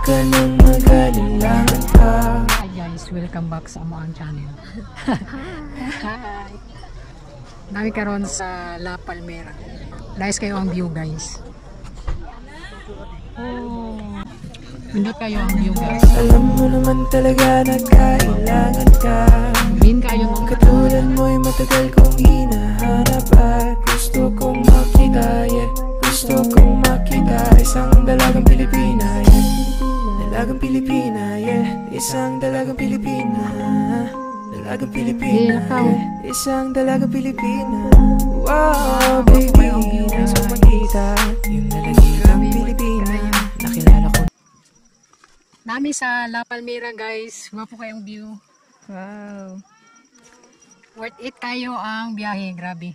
ka nang mag-alilangan pa. Hi guys, welcome back sa Amoang channel. Hi! Dami karon sa La Palmera. Nice kayo ang view guys. Oh, pindot kayo ang view guys. Alam mo naman talaga na kailangan ka. Bin kayo nung katulad mo'y matagal kong hinahanap at gusto kong makita, yeah. Gusto kong makita isang dalagang Pilipina, yeah. Dalagang Pilipina, yeah. Isang dalagang Pilipina. Dalagang Pilipina, yeah. Isang dalagang Pilipina. Wow, baby, nais kong makita yung dalagang Pilipina. Nakilala ko. Nami sa La Palmera guys. Wapo kayong view. Wow. Worth it kayo ang biyahe. Grabe.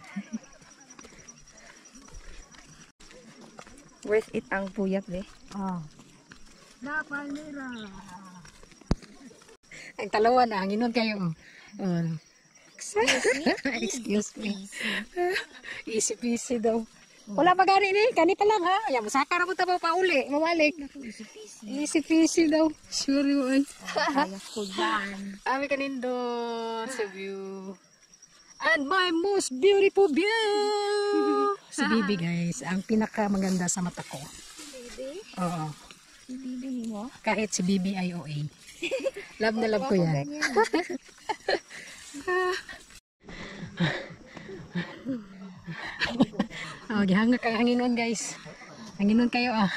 Worth it ang puyat eh. Oh. La Palmera. Ang talawa na. Hanginon kayo. Excuse me. Easy peasy daw. Wala pa gani ni. Kani pa lang ha. Ayan, masakara mo tapo pa uli. Mamalik. Easy peasy daw. Sure yun. Kaya ko yan. Ami kanindo sa view. And my most beautiful view. Si Bibi guys. Ang pinaka maganda sa mata ko. Bibi? Oo. Si Bibi mo? Kahit si Bibi IOA. Love na love ko yan. Oh, gihanga kay hanginon guys. Hanginon kayo ah.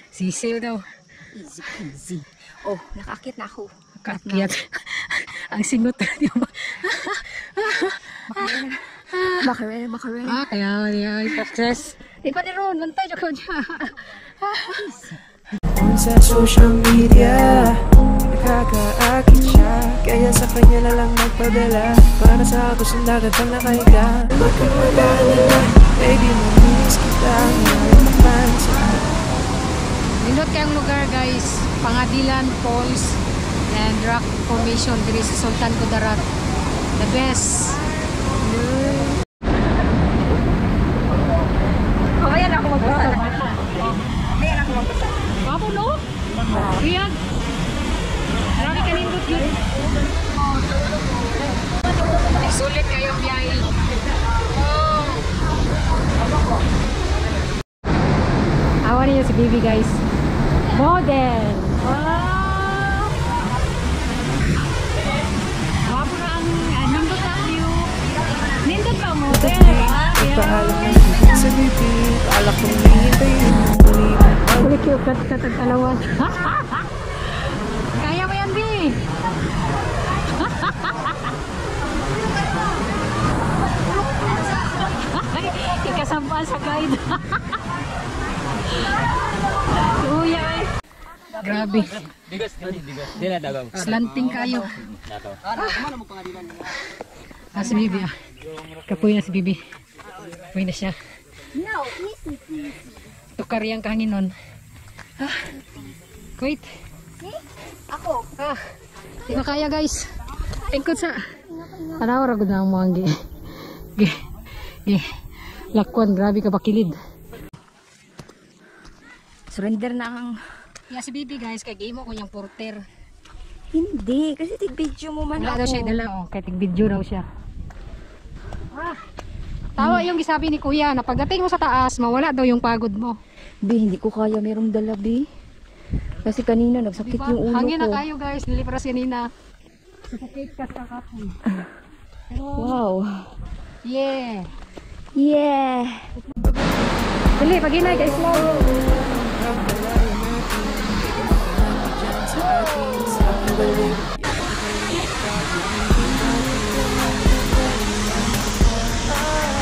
Sisil daw. Easy peasy. Oh, nakakit na ako. Kaakyat. Ang singot di ba? Makarena. Ah, kaya success. Di pa ni Ron, lantay ako dyan. Sa social media nakakaakit siya, kaya sa kanya na lang nagpadala. Para sa ako sa dagat ang nakahiga. Huwag kang mag-alala, baby, mamiss kita. Nindot kayong lugar guys, Pangadilan Falls and Rock Formation diri sa Sultan Kudarat. The best. Ayan ako magbasa. Ayan ako magbasa. Wapo no? Riyad. Marami ka nindot yun. Sulit kayong biyahe. Awan niyo si Bibi guys. Model. Wow. Wapo na ang nindot na view. Nindot ka model. Paalam na sa bibi, paalak kong hihintayin. Kulik yung katag-alawan. Kaya mo yan, Bi? Ikasampan sa guide. Uya eh. Grabe. Slanting kayo. Si Bibi ah. Kapoy na si Bibi. Kapoy na siya. No, easy peasy. Tukar yang kahanginon. Wait. Ako. Di ba kaya guys? Tingkod sa tanaw ra gud na mo ang gi. Lakwan, grabe ka bakilid. Surrender na ang... Yeah, si Bibi guys, kay game ko yung porter. Hindi, kasi tig-video mo man Wala ako. daw siya dala, oh, kay tig-video daw siya. Tawa yung gisabi ni Kuya na pagdating mo sa taas, mawala daw yung pagod mo. Bi, hindi ko kaya merong dala, Bi. Kasi kanina nagsakit Diba? yung ulo Hangin na ko. kayo guys, nilipras kanina. Sakit ka sa kapon. Wow. Yeah. Yeah. Dali, pag-inay guys.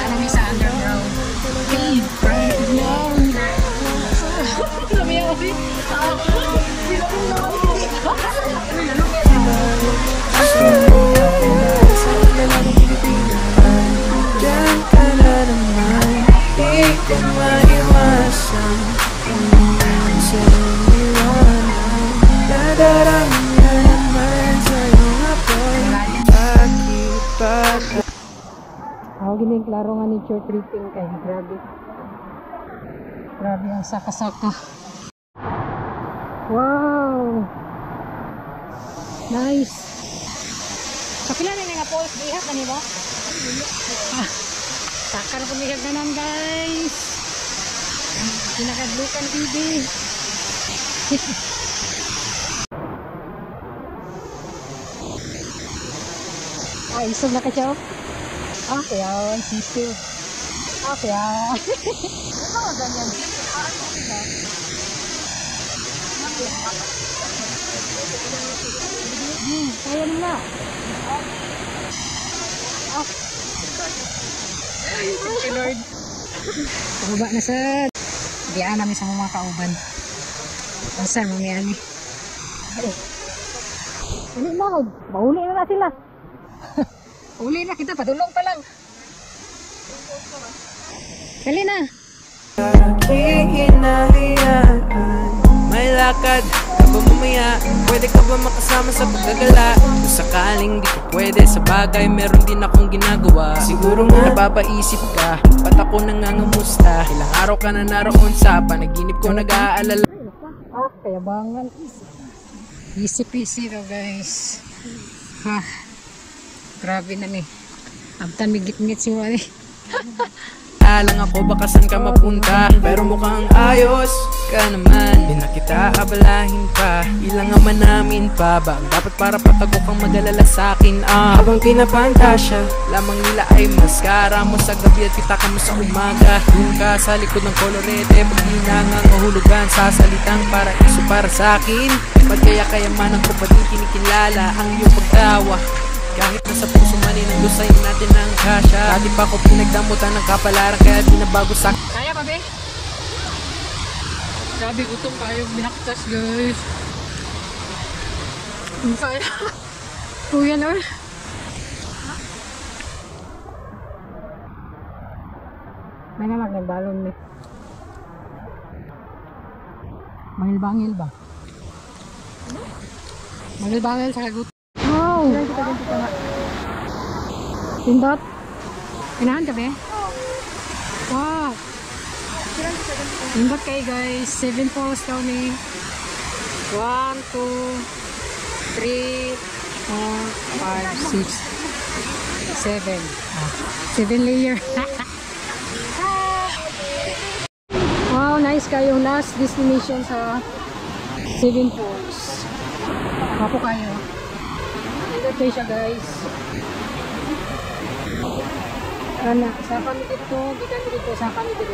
Ano ni sa underground? Diyan ka na naman, di ko maiwasan. Sa liwanag, nadarama na naman sa'yo apoy. Bakit ba? Ako gining klaro nga ni church tripping kay grabe. Grabe ang saka-saka. Wow! Nice! Kapila na nga falls diha kanila? Takar po nila ganan guys! Pinakadlukan TV! Ay, isog na ka siya. Okay, yan. Sisiw. Okay, yan. Ito nga ganyan. Kaya nila. Thank you, Lord. Pababa na sa diyan namin sa mga kauban. Ang saan mamaya ni. Ano na, mahuli na sila. Uli na kita, padulong pa lang. Dali na. Aking hinahayaan, may lakad ka ba mamaya? Pwede ka ba makasama sa paggagala? Kung sakaling di ka pwede sa bagay, meron din akong ginagawa. Siguro nga napapaisip ka, ba't ako nangangamusta? Ilang araw ka na naroon sa panaginip ko nag-aalala. Kayabangan. Easy peasy daw guys. Ha. Grabe na ni. Abtan migit-ngit si Wally. Alang ako baka saan ka mapunta, pero mukhang ayos ka naman. Di na kita abalahin pa, ilang naman namin pa ba dapat para patago kang mag-alala sa'kin. Habang pinapantasya, lamang nila ay maskara mo sa gabi at pitaka mo sa umaga. Doon ka sa likod ng kolorete, pag di nangangahulugan sa salitang paraiso para sa'kin. Ba't kaya kayamanan ko pa di kinikilala ang iyong pagtawa? Kahit nasa puso man inandusayin natin ang kasya. Dati pa ko pinagdamutan ng kapalaran, kaya di na bago sa... Kaya pa be? Grabe gutom kayo, binaktas guys. Ang kaya. Kuya Lord. May naman ng balon ni. Bangil-bangil ba? Bangil-bangil sa kagut. Wow! Pindot? Pinahan ka ba? Wow! Pindot kayo guys. 7 falls daw ni. 1, 2, 3, 4, 5, 6, 7. 7 layer. Wow, nice kayo. Last destination sa 7 falls. Kapo kayo. Okay siya guys. Ana, sa kami dito, gikan dito sa kami dito.